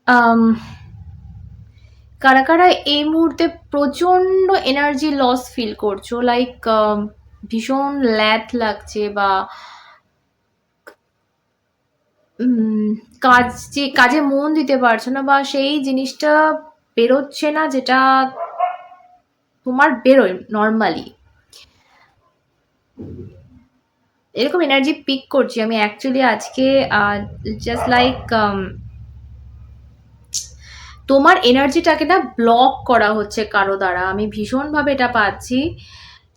আম কারা, কারা এই মুহূর্তে প্রচন্ড এনার্জি লস ফিল করছো? লাইক ভীষণ ল্যাদ লাগছে, বা উম কাজে মন দিতে পারছো না, বা সেই জিনিসটা বেরোচ্ছে না যেটা তোমার বেরোয় নরমালি। এরকম এনার্জি পিক করছি আমি অ্যাকচুয়ালি আজকে। জাস্ট লাইক তোমার এনার্জিটাকে না ব্লক করা হচ্ছে কারো দ্বারা, আমি ভীষণভাবে এটা পাচ্ছি।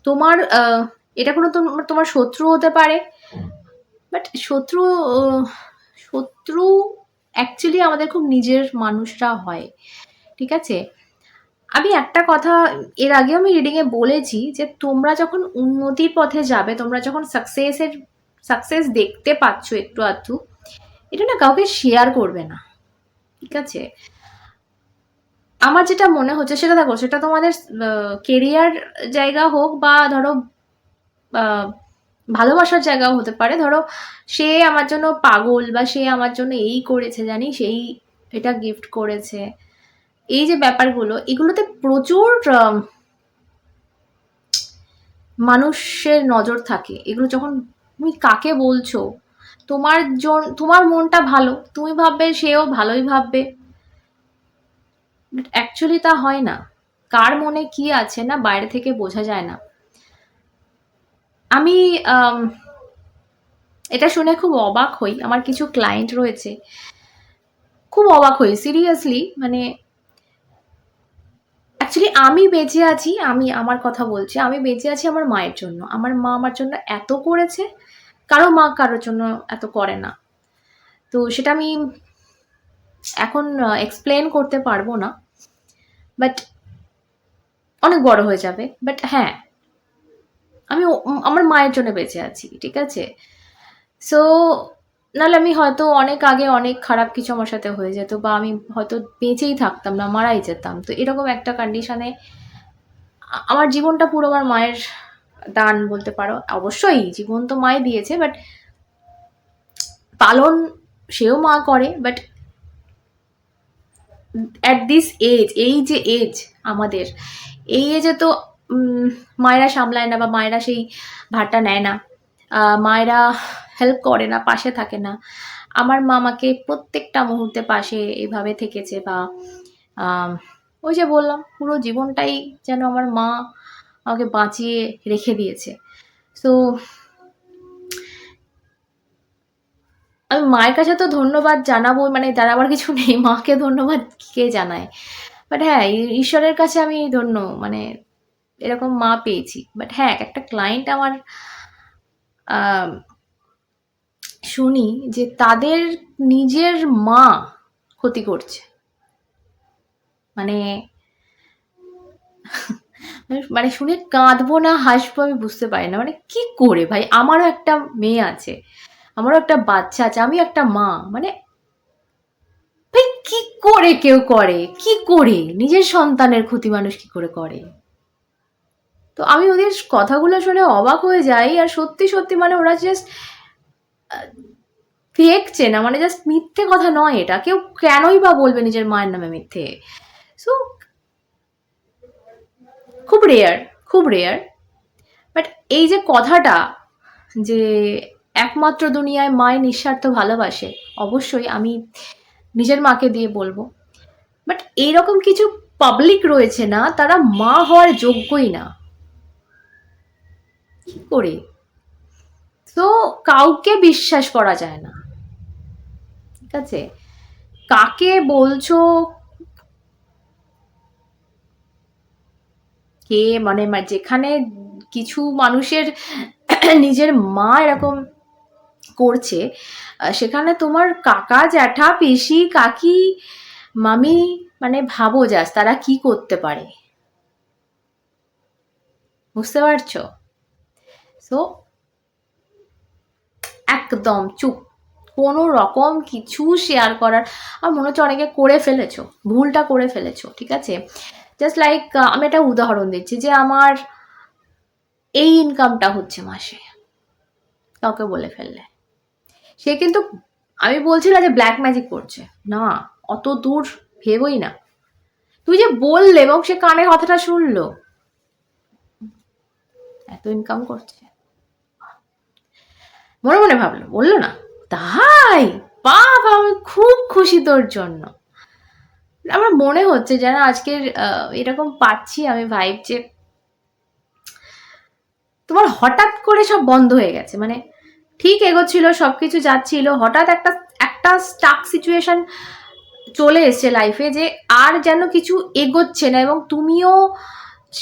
তোমার এটা কোনো তোমার শত্রু হতে পারে, বাট আহ, শত্রু অ্যাকচুয়ালি আমাদের খুব নিজের মানুষরা হয়, ঠিক আছে? আমি একটা কথা এর আগেও আমি রিডিং এ বলেছি, যে তোমরা যখন উন্নতির পথে যাবে, তোমরা যখন সাকসেস দেখতে পাচ্ছ একটু আধটু, এটা না কাউকে শেয়ার করবে না, ঠিক আছে? আমার যেটা মনে হচ্ছে সেটা দেখো, সেটা তোমাদের কেরিয়ার জায়গা হোক, বা ধরো আহ, ভালোবাসার জায়গাও হতে পারে। ধরো সে আমার জন্য পাগল, বা সে আমার জন্য এই করেছে জানি, সেই এটা গিফট করেছে, এই যে ব্যাপারগুলো, এগুলোতে প্রচুর মানুষের নজর থাকে। এগুলো যখন তুমি কাকে বলছো, তোমার মনটা ভালো, তুমি ভাববে সেও ভালোই ভাববে, অ্যাকচুয়ালি তা হয় না। কার মনে কি আছে না বাইরে থেকে বোঝা যায় না। আমি আম, এটা শুনে খুব অবাক হই, আমার কিছু ক্লায়েন্ট রয়েছে, খুব অবাক হই সিরিয়াসলি। মানে অ্যাকচুয়ালি আমি বেঁচে আছি, আমি আমার কথা বলছি, আমি বেঁচে আছি আমার মায়ের জন্য। আমার মা আমার জন্য এত করেছে, কারো মা কারোর জন্য এত করে না। তো সেটা আমি এখন এক্সপ্লেন করতে পারবো না, বাট অনেক বড় হয়ে যাবে। বাট হ্যাঁ, আমি আমার মায়ের জন্য বেঁচে আছি, ঠিক আছে? সো নাহলে আমি হয়তো অনেক আগে অনেক খারাপ কিছু আমার সাথে হয়ে যেত, বা আমি হয়তো বেঁচেই থাকতাম না, মারাই যেতাম। তো এরকম একটা কন্ডিশনে আমার জীবনটা পুরো আমার মায়ের দান বলতে পারো। অবশ্যই জীবন তো মাই দিয়েছে, বাট পালন সেও মা করে। বাট অ্যাট দিস এজ, এই যে এজ আমাদের, এই এজে তো মায়েরা সামলায় না, বা মায়েরা সেই ভারটা নেয় না, মায়েরা হেল্প করে না, পাশে থাকে না। আমার মা আমাকে প্রত্যেকটা মুহূর্তে পাশে এভাবে থেকেছে, বা আম, ওই যে বললাম, পুরো জীবনটাই যেন আমার মা আমাকে বাঁচিয়ে রেখে দিয়েছে। তো আমি মায়ের কাছে তো ধন্যবাদ জানাবো, মানে জানাবার কিছু নেই, মাকে ধন্যবাদ কে জানায়। বাট হ্যাঁ, ঈশ্বরের কাছে আমি ধন্য, মানে এরকম মা পেয়েছি। বাট হ্যাঁ, একটা ক্লায়েন্ট আমার আম, শুনি যে তাদের নিজের মা ক্ষতি করছে। মানে মানে শুনে কাঁদবো না হাসবো আমি বুঝতে পারি না। মানে কি করে ভাই, আমারও একটা মেয়ে আছে, আমারও একটা বাচ্চা আছে, আমি একটা মা। মানে ভাই, কি করে কেউ করে, কি করে নিজের সন্তানের ক্ষতি মানুষ কি করে করে? তো আমি ওদের কথাগুলো শুনে অবাক হয়ে যাই। আর সত্যি সত্যি মানে ওরা জাস্ট দেখছে না, মানে জাস্ট মিথ্যে কথা নয় এটা, কেউ কেনই বা বলবে নিজের মায়ের নামে মিথ্যে? সো খুব রেয়ার, খুব রেয়ার। বাট এই যে কথাটা, যে একমাত্র দুনিয়ায় মায়ের নিঃস্বার্থ ভালোবাসে, অবশ্যই আমি নিজের মাকে দিয়ে বলবো। বাট এইরকম কিছু পাবলিক রয়েছে না, তারা মা হওয়ার যোগ্যই না। কি করে? তো কাউকে বিশ্বাস করা যায় না, ঠিক আছে? কাকে বলছো, কে মানে যেখানে কিছু মানুষের নিজের মা এরকম করছে, সেখানে তোমার কাকা, জ্যাঠা, পিসি, কাকি, মামি, মানে ভাবো জাস্ট তারা কি করতে পারে, বুঝতে পারছো? সো একদম চুপ, কোনো রকম কিছু শেয়ার করার। আর মনে হচ্ছে অনেকে করে ফেলেছো, ভুলটা করে ফেলেছো, ঠিক আছে? জাস্ট লাইক আমি একটা উদাহরণ দিচ্ছি, যে আমার এই ইনকামটা হচ্ছে মাসে, কাউকে বলে ফেললে, সে কিন্তু, আমি বলছি না যে ব্ল্যাক ম্যাজিক করছে, না, অত দূর ভেবই না। তুই যে বললে এবং সে কানে কথাটা শুনলো, এত ইনকাম করছে, মনে মনে ভাবলো, বললো না, তাই বাবা আমি খুব খুশি তোর জন্য। আমার মনে হচ্ছে যেন আজকের এরকম পাচ্ছি আমি ভাইব, যে তোমার হঠাৎ করে সব বন্ধ হয়ে গেছে, মানে ঠিক এগোচ্ছিল, সবকিছু যাচ্ছিল, হঠাৎ একটা একটা স্টাক সিচুয়েশন চলে এসছে লাইফে, যে আর যেন কিছু এগোচ্ছে না, এবং তুমিও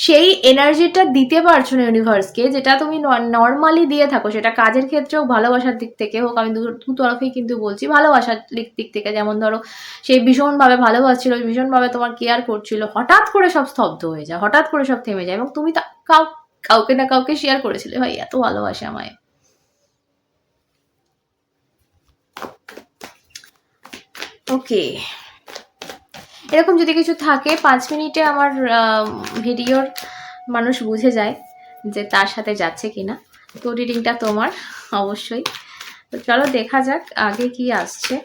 সেই এনার্জিটা দিতে পারছো না ইউনিভার্সকে, যেটা তুমি নর্মালি দিয়ে থাকো, সেটা কাজের ক্ষেত্রে হোক, ভালোবাসার দিক থেকে হোক। আমি দু তরফেই কিন্তু বলছি, ভালোবাসার দিক থেকে যেমন ধরো সে ভীষণভাবে ভালোবাসছিল, ভীষণভাবে তোমার কেয়ার করছিল, হঠাৎ করে সব স্তব্ধ হয়ে যায়, হঠাৎ করে সব থেমে যায়, এবং তুমি কাউকে না কাউকে শেয়ার করেছিলে, ভাই এত ভালোবাসে আমায়। ওকে, এরকম যদি কিছু থাকে 5 মিনিটে আমার ভিডিওর মানুষ বুঝে যায় যে তার সাথে যাচ্ছে কিনা। তো রিডিংটা তোমার অবশ্যই। তো চলো দেখা যাক আগে কি আসছে।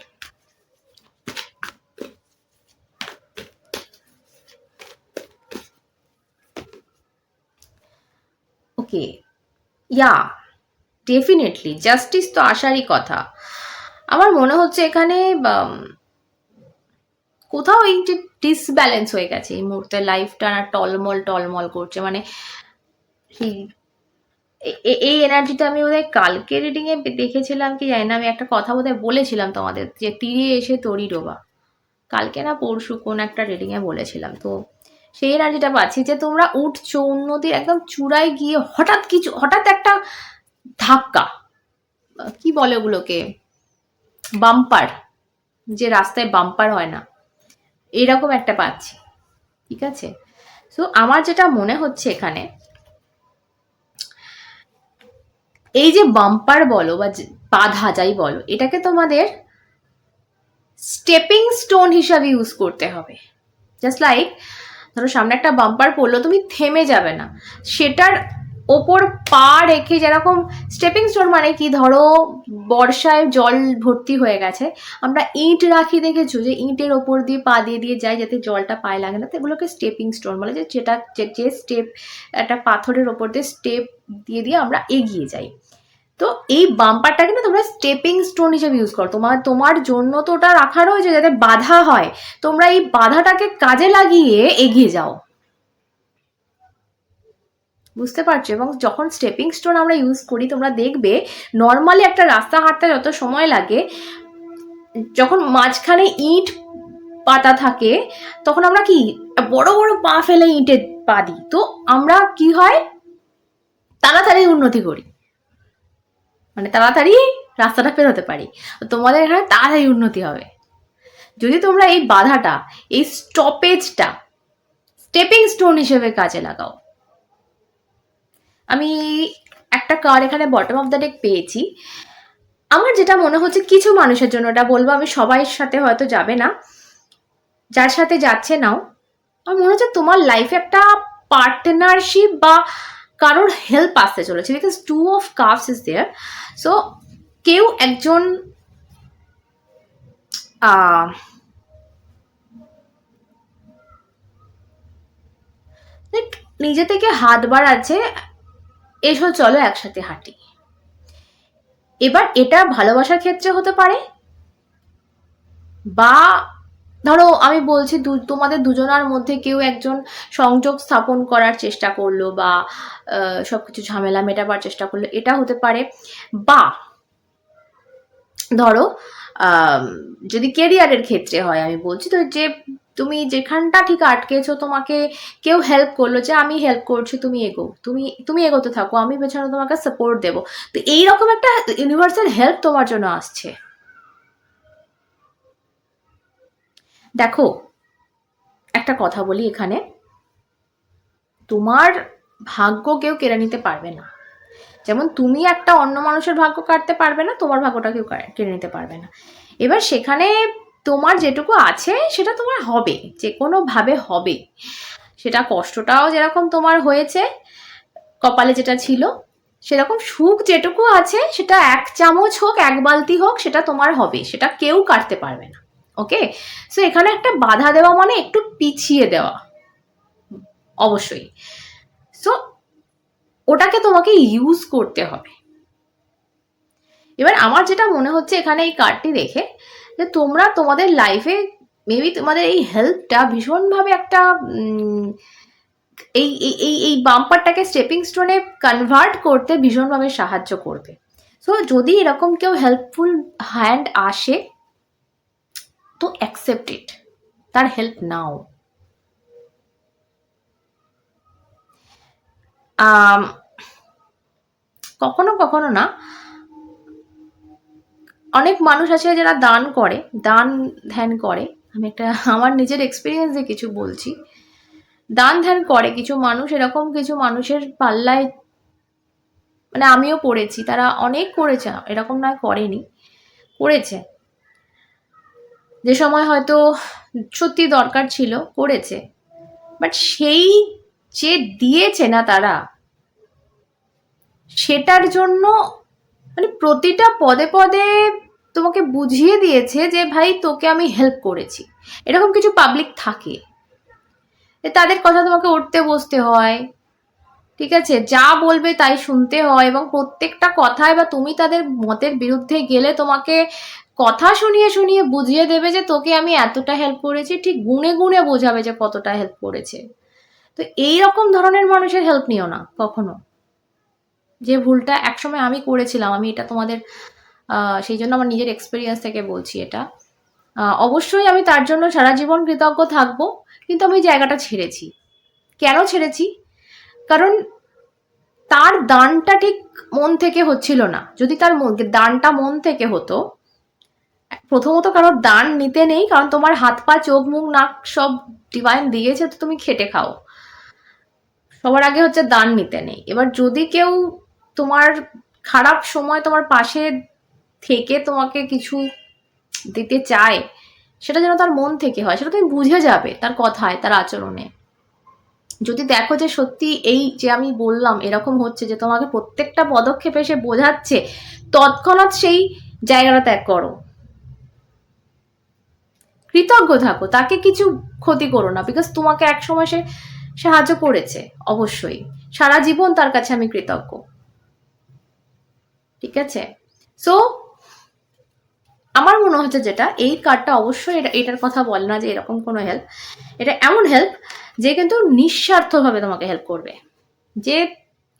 ওকে, ইয়া ডেফিনেটলি জাস্টিস তো আসারই কথা। আমার মনে হচ্ছে এখানে কোথাও এই যে ডিসব্যালেন্স হয়ে গেছে এই মুহূর্তে, লাইফটা না টলমল করছে, মানে এই এনার্জিটা আমি বোধহয় কালকে রিডিং এ দেখেছিলাম কি জানি না, আমি একটা কথা বোধহয় বলেছিলাম তোমাদের, যে তীরে এসে তরি ডোবা, কালকে না পরশু কোন একটা রিডিং এ বলেছিলাম। তো সেই এনার্জিটা পাচ্ছি যে তোমরা উঠছো উন্নতির একদম চূড়ায় গিয়ে, হঠাৎ একটা ধাক্কা, কি বলে ওগুলোকে, বাম্পার, যে রাস্তায় বাম্পার হয় না, এরকম একটা পাচ্ছি, ঠিক আছে। সো আমার যেটা মনে হচ্ছে এখানে, এই যে বাম্পার বলো বা বাধা যাই বলো, এটাকে তোমাদের স্টেপিং স্টোন হিসাবে ইউজ করতে হবে। জাস্ট লাইক ধরো সামনে একটা বাম্পার পড়লো, তুমি থেমে যাবে না, সেটার ওপর পা রেখে, যেরকম স্টেপিং স্টোন মানে কি, ধরো বর্ষায় জল ভর্তি হয়ে গেছে, আমরা ইঁট রাখি, দেখেছো যে ইঁটের ওপর দিয়ে পা দিয়ে যাই যাতে জলটা পায়ে লাগে না, তো এগুলোকে স্টেপিং স্টোন বলে, যে যেটা যে স্টেপ একটা পাথরের ওপর দিয়ে স্টেপ দিয়ে আমরা এগিয়ে যাই। তো এই বাম্পারটাকে না তোমরা স্টেপিং স্টোন হিসেবে ইউজ করো, তোমার জন্য তো ওটা রাখা রয়েছে যাতে বাধা হয়, তোমরা এই বাধাটাকে কাজে লাগিয়ে এগিয়ে যাও, বুঝতে পারছো। এবং যখন স্টেপিং স্টোন আমরা ইউজ করি, তোমরা দেখবে নর্মালি একটা রাস্তা হাঁটতে যত সময় লাগে, যখন মাঝখানে ইঁট পাতা থাকে, তখন আমরা কি বড় বড় পা ফেলে ইঁটে পা দিই, তো আমরা কি হয় তাড়াতাড়ি উন্নতি করি, মানে তাড়াতাড়ি রাস্তাটা পেরোতে পারি, তোমাদের এখানে তাড়াতাড়ি উন্নতি হবে যদি তোমরা এই বাধাটা, এই স্টপেজটা স্টেপিং স্টোন হিসেবে কাজে লাগাও। আমি একটা কার্ড এখানে বটম অফ দ্য ডেক পেয়েছি, আমার যেটা মনে হচ্ছে কিছু মানুষের জন্য, এটা বলবো আমি সবাই সাথে হয়তো যাবে না, যার সাথে যাচ্ছে নাও, আমার মনে হচ্ছে তোমার লাইফে একটা পার্টনারশিপ বা কারোর হেল্প আসতে চলেছে, because 2 of Cups is there. So কেউ একজন নিজে থেকে হাত বাড়াচ্ছে, এসো চলো একসাথে হাঁটি। এবার এটা ভালোবাসার ক্ষেত্রে হতে পারে, বা ধরো আমি বলছি তোমাদের দুজনার মধ্যে কেউ একজন সংযোগ স্থাপন করার চেষ্টা করলো, বা সবকিছু ঝামেলা মেটাবার চেষ্টা করলো, এটা হতে পারে। বা ধরো যদি কেরিয়ারের ক্ষেত্রে হয়, আমি বলছি তো, যে তুমি যেখানটা ঠিক আটকেছো, তোমাকে কেউ হেল্প করলো, যে আমি হেল্প করছি, তুমি এগো, তুমি এগোতে থাকো, আমি পেছনে তোমাকে সাপোর্ট দেবো। তো এইরকম একটা ইউনিভার্সাল হেল্প তোমার জন্য আসছে। দেখো একটা কথা বলি এখানে, তোমার ভাগ্য কেউ কেড়ে নিতে পারবে না, যেমন তুমি একটা অন্য মানুষের ভাগ্য কাটতে পারবে না, তোমার ভাগ্যটা কেউ কেড়ে নিতে পারবে না। এবার সেখানে তোমার যেটুকু আছে সেটা তোমার হবে, যে কোনোভাবে হবে, সেটা কষ্টটাও যেরকম তোমার হয়েছে, কপালে যেটা ছিল, সেরকম সুখ যেটুকু আছে সেটা 1 চামচ হোক 1 বালতি হোক, সেটা তোমার হবে, সেটা কেউ কাটতে পারবে না। ওকে, সো এখানে একটা বাধা দেওয়া মানে একটু পিছিয়ে দেওয়া, অবশ্যই। সো ওটাকে তোমাকে ইউজ করতে হবে। এবার আমার যেটা মনে হচ্ছে এখানে এই কার্ডটি দেখে, যে তোমরা তোমাদের লাইফে মেবি তোমাদের এই হেল্পটা ভীষণভাবে একটা এই বাম্পারটাকে স্টেপিং স্টোনে কনভার্ট করতে ভীষণভাবে সাহায্য করবে। সো যদি এরকম কেউ হেল্পফুল হ্যান্ড আসে, তো অ্যাকসেপ্ট ইট, তার হেল্প নাও। কখনো কখনো না, অনেক মানুষ আছে যারা দান করে, দান ধ্যান করে। আমি একটা আমার নিজের এক্সপিরিয়েন্সে কিছু বলছি। দান ধ্যান করে কিছু মানুষ, এরকম কিছু মানুষের পাল্লায় মানে আমিও পড়েছি। তারা অনেক করেছে, এরকম নয় করেনি, করেছে। যে সময় হয়তো সত্যি দরকার ছিল করেছে, বাট সেই যে দিয়েছে না তারা, সেটার জন্য মানে প্রতিটা পদে পদে তোমাকে বুঝিয়ে দিয়েছে যে ভাই তোকে আমি হেল্প করেছি। এরকম কিছু পাবলিক থাকে, তাদের কথা তোমাকে উঠতে বসতে হয়, ঠিক আছে, যা বলবে তাই শুনতে হয়, এবং প্রত্যেকটা কথায় বা তুমি তাদের মতের বিরুদ্ধে গেলে তোমাকে কথা শুনিয়ে শুনিয়ে বুঝিয়ে দেবে যে তোকে আমি এতটা হেল্প করেছি, ঠিক গুণে গুণে বোঝাবে যে কতটা হেল্প করেছে। তো এই রকম ধরনের মানুষের হেল্প নিও না কখনো, যে ভুলটা একসময় আমি করেছিলাম। আমি এটা তোমাদের সেই জন্য আমার নিজের এক্সপিরিয়েন্স থেকে বলছি এটা। অবশ্যই আমি তার জন্য সারা জীবন কৃতজ্ঞ থাকবো, কিন্তু আমি জায়গাটা ছেড়েছি। কেন ছেড়েছি? কারণ তার দানটা ঠিক মন থেকে হচ্ছিল না। যদি তার দানটা মন থেকে হতো, প্রথমত কারোর দান নিতে নেই, কারণ তোমার হাত পা চোখ মুখ নাক সব ডিভাইন দিয়েছে, তো তুমি খেটে খাও। সবার আগে হচ্ছে দান নিতে নেই। এবার যদি কেউ তোমার খারাপ সময় তোমার পাশে থেকে তোমাকে কিছু দিতে চায়, সেটা যেন তার মন থেকে হয়, সেটা তুমি বুঝে যাবে তার কথায়, তার আচরণে। যদি দেখো যে সত্যি এই যে আমি বললাম এরকম হচ্ছে, যে তোমাকে প্রত্যেকটা পদক্ষেপে সে বোঝাচ্ছে, তৎক্ষণাৎ সেই জায়গাটা ত্যাগ করো, কৃতজ্ঞ থাকো, তাকে কিছু ক্ষতি করো না, বিকজ তোমাকে একসময় সে সাহায্য করেছে। অবশ্যই সারা জীবন তার কাছে আমি কৃতজ্ঞ, ঠিক আছে। সো আমার মনে হচ্ছে যেটা এই কার্ডটা অবশ্যই এটার কথা বলে না যে এরকম কোনো হেল্প, এটা এমন হেল্প যে কিন্তু নিঃস্বার্থভাবে তোমাকে হেল্প করবে, যে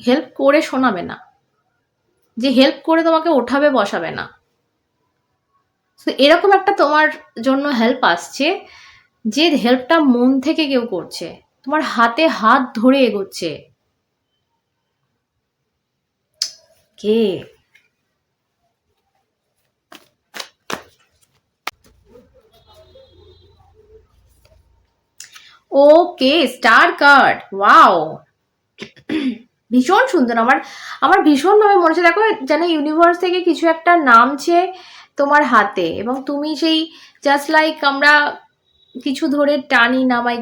হেল্প করে শোনাবে না, যে হেল্প করে তোমাকে ওঠাবে বসাবে না। তো এরকম একটা তোমার জন্য হেল্প আসছে, যে হেল্পটা মন থেকে কেউ করছে, তোমার হাতে হাত ধরে এগোচ্ছে। কে? ওকে, স্টার কার্ড, ওয়াও, ভীষণ সুন্দর। আমার আমার ভীষণভাবে মনে হচ্ছে, দেখো যেন ইউনিভার্স থেকে কিছু একটা নামছে তোমার হাতে, এবং তুমি সেই জাস্ট লাইক আমরা কিছু ধরে টানি নামাই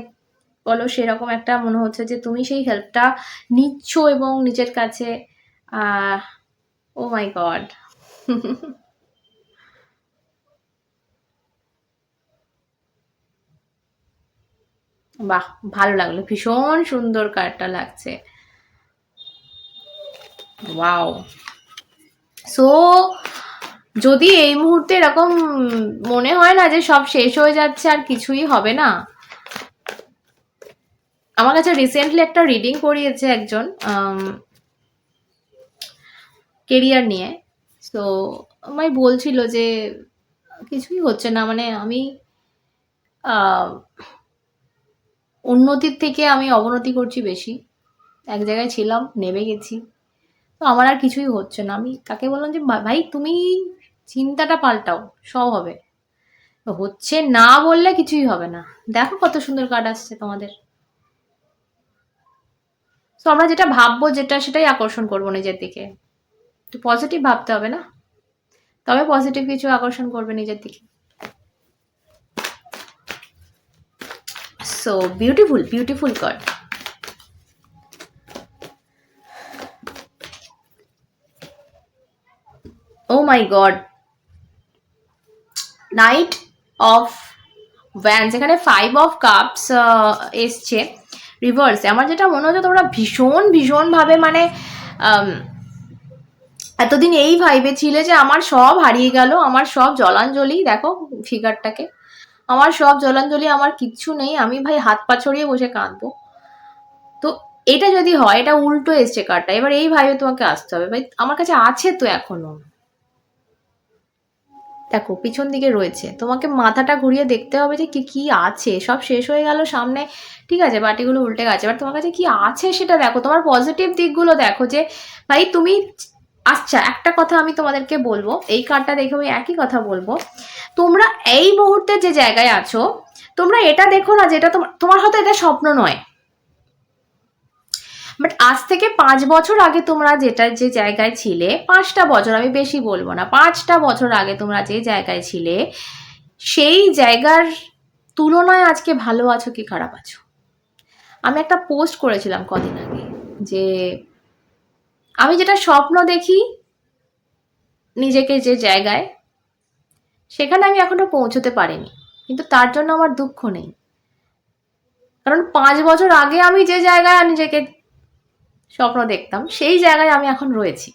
বলো, সেরকম একটা মনে হচ্ছে যে তুমি সেই হেল্পটা নিচ্ছ এবং নিজের কাছে। ও মাই গড, বাহ, ভালো লাগলো, ভীষণ সুন্দর কার্ডটা লাগছে, ওয়াও। সো যদি এই মুহূর্তে এরকম মনে হয় না যে সব শেষ হয়ে যাচ্ছে আর কিছুই হবে না, আমার কাছে রিসেন্টলি একটা রিডিং করিয়েছে একজন কেরিয়ার নিয়ে। তো আমায় বলছিল যে কিছুই হচ্ছে না, মানে আমি উন্নতির থেকে আমি অবনতি করছি বেশি, এক জায়গায় ছিলাম নেমে গেছি, তো আমার আর কিছুই হচ্ছে না। আমি তাকে বললাম যে ভাই তুমি চিন্তাটা পাল্টাও, সব হবে। হচ্ছে না বললে কিছুই হবে না। দেখো কত সুন্দর কার্ড আসছে তোমাদের। তো আমরা যেটা ভাববো যেটা, সেটাই আকর্ষণ করবো নিজের দিকে। তো পজিটিভ ভাবতে হবে না, তবে পজিটিভ কিছু আকর্ষণ করবে নিজের দিকে। So beautiful, beautiful card. Oh my god, Knight of Vance, এখানে 5 অফ কাপস এসছে রিভার্সে। আমার যেটা মনে হচ্ছে তোমরা ভীষণ ভাবে মানে এতদিন এই ভাইবে ছিলে যে আমার সব হারিয়ে গেল, আমার সব জলাঞ্জলি, দেখো ফিগারটাকে, আমার সব জলাঞ্জলি, আমার কিচ্ছু নেই, আমি ভাই হাত পা ছড়িয়ে বসে কাঁদবো। তো এটা যদি হয়, এটা উল্টো এসছে কার্ডটা, এবার এই ভাইবে তোমাকে আসতে হবে, ভাই আমার কাছে আছে তো এখনো, দেখো পিছন দিকে রয়েছে, তোমাকে মাথাটা ঘুরিয়ে দেখতে হবে যে কি কি আছে। সব শেষ হয়ে গেল সামনে, ঠিক আছে, বাটিগুলো উল্টে গেছে, এবার তোমার কাছে কি আছে সেটা দেখো, তোমার পজিটিভ দিকগুলো দেখো যে ভাই তুমি। আচ্ছা একটা কথা আমি তোমাদেরকে বলবো, এই কার্ডটা দেখে আমি একই কথা বলবো, তোমরা এই মুহূর্তে যে জায়গায় আছো, তোমরা এটা দেখো না যেটা তোমার হয়তো এটা স্বপ্ন নয়, বাট আজ থেকে 5 বছর আগে তোমরা যে জায়গায় ছিলে, 5টা বছর, আমি বেশি বলবো না, 5টা বছর আগে তোমরা যে জায়গায় ছিলে, সেই জায়গার তুলনায় আজকে ভালো আছো কি খারাপ আছো? আমি একটা পোস্ট করেছিলাম কদিন আগে যে আমি যেটা স্বপ্ন দেখি নিজেকে যে জায়গায়, সেখানে আমি এখনো পৌঁছতে পারিনি, কিন্তু তার জন্য আমার দুঃখ নেই, কারণ 5 বছর আগে আমি যে জায়গায় নিজেকে স্বপ্ন দেখতাম, সেই জায়গায় আমি এখন রয়েছি।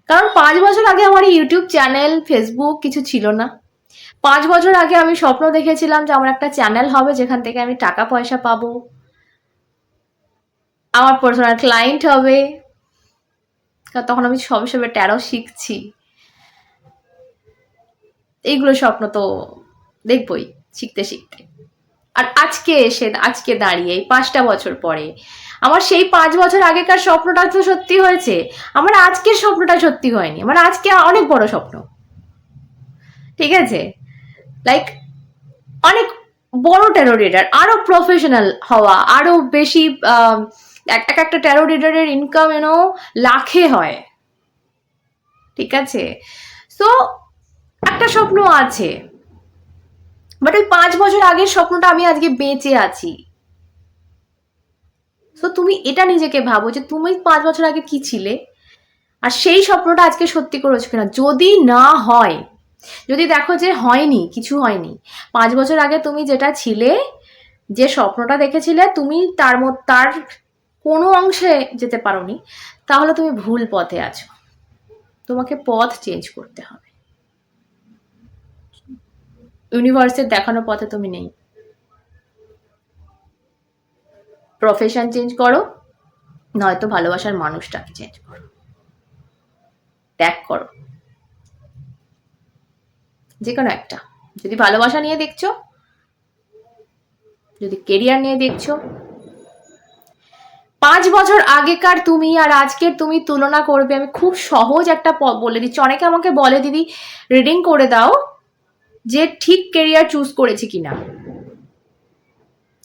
কারণ 5 বছর আগে আমার ইউটিউব চ্যানেল, ফেসবুক কিছু ছিল না। 5 বছর আগে আমি স্বপ্ন দেখেছিলাম যে আমার একটা চ্যানেল হবে যেখান থেকে আমি টাকা পয়সা পাবো, আমার পার্সোনাল ক্লায়েন্ট হবে, তখন আমি সবে ট্যারো শিখছি। এইগুলো স্বপ্ন তো দেখবই শিখতে শিখতে। আর আজকে এসে, আজকে দাঁড়িয়ে এই 5টা বছর পরে, আমার সেই 5 বছর আগেকার স্বপ্নটা তো সত্যি হয়েছে, আমার আজকের স্বপ্নটা সত্যি হয়নি, আমার আজকে অনেক বড় স্বপ্ন, ঠিক আছে, লাইক অনেক বড় ট্যারো রিডার, আরো প্রফেশনাল হওয়া, আরো বেশি একটা ট্যারো রিডারের ইনকাম লাখে হয়, ঠিক আছে। সো একটা স্বপ্ন আছে, বাট ওই 5 বছর আগের স্বপ্নটা আমি আজকে বেঁচে আছি। সো তুমি এটা নিজেকে ভাবো যে তুমি 5 বছর আগে কি ছিলে, আর সেই স্বপ্নটা আজকে সত্যি করেছো কিনা। যদি না হয়, যদি দেখো যে হয়নি, কিছু হয়নি, 5 বছর আগে তুমি যেটা ছিলে, যে স্বপ্নটা দেখেছিলে, তুমি তার কোনো অংশে যেতে পারোনি, তাহলে তুমি ভুল পথে আছো, তোমাকে পথ চেঞ্জ করতে হবে। ইউনিভার্সের দেখানো পথে তুমি নেই, প্রফেশন চেঞ্জ করো, নয়তো ভালোবাসার মানুষটাকে চেঞ্জ করো, ত্যাগ করো, যে কোনো একটা। যদি ভালোবাসা নিয়ে দেখছো, যদি কেরিয়ার নিয়ে দেখছো, 5 বছর আগেকার তুমি আর আজকের তুমি তুলনা করবে, আমি খুব সহজ একটা বলে দিচ্ছি। অনেকে আমাকে বলে দিদি রিডিং করে দাও যে ঠিক কেরিয়ার চুজ করেছি কিনা,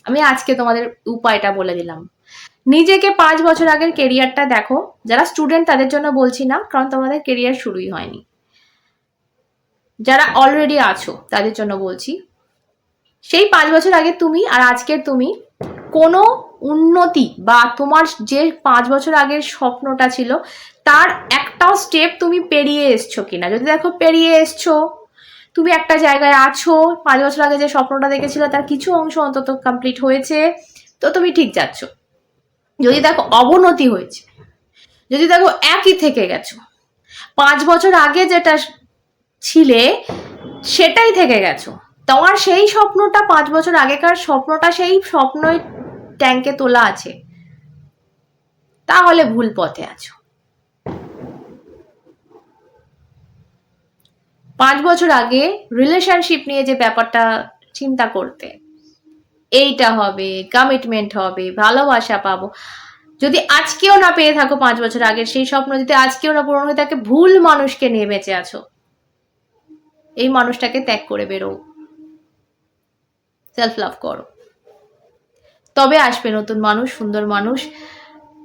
আমি আজকে তোমাদের উপায়টা বলে দিলাম। নিজেকে 5 বছর আগের কেরিয়ারটা দেখো, যারা স্টুডেন্ট তাদের জন্য বলছি না, কারণ তোমাদের কেরিয়ার শুরুই হয়নি, যারা অলরেডি আছো তাদের জন্য বলছি। সেই 5 বছর আগে তুমি আর আজকের তুমি কোনো উন্নতি, বা তোমার যে 5 বছর আগের স্বপ্নটা ছিল তার একটাও স্টেপ তুমি পেরিয়ে এসছো কিনা। যদি দেখো পেরিয়ে এসছো, তুমি একটা জায়গায় আছো, 5 বছর আগে যে স্বপ্নটা দেখেছিলে তার কিছু অংশ অন্তত কমপ্লিট হয়েছে, তো তুমি ঠিক যাচ্ছ। যদি দেখো অবনতি হয়েছে, যদি দেখো একই থেকে গেছো, 5 বছর আগে যেটা ছিলে সেটাই থেকে গেছো, তোমার সেই স্বপ্নটা 5 বছর আগেকার স্বপ্নটা সেই স্বপ্নই ট্যাঙ্কে তোলা আছে, তাহলে ভুল পথে আছো। 5 বছর আগে রিলেশনশিপ নিয়ে যে ব্যাপারটা চিন্তা করতে, এইটা হবে, কমিটমেন্ট হবে, ভালোবাসা পাবো, যদি আজকেও না পেয়ে থাকো 5 বছর আগের সেই স্বপ্ন, যদি আজকেও না পূরণ হয়ে থাকে, ভুল মানুষকে নিয়ে বেঁচে আছো। এই মানুষটাকে ত্যাগ করে বেরো, সেলফ লাভ করো, তবে আসবে নতুন মানুষ, সুন্দর মানুষ,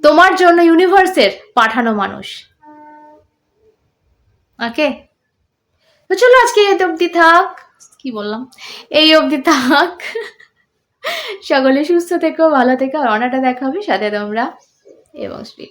তোমার জন্য ইউনিভার্সের পাঠানো মানুষ। ওকে, তো চলো আজকে এই অবধি থাক, কি বললাম, এই অবধি থাক। সকলে সুস্থ থেকো, ভালো থেকো, আর অনাটা দেখা হবে সাথে তোমরা এবং শ্রী।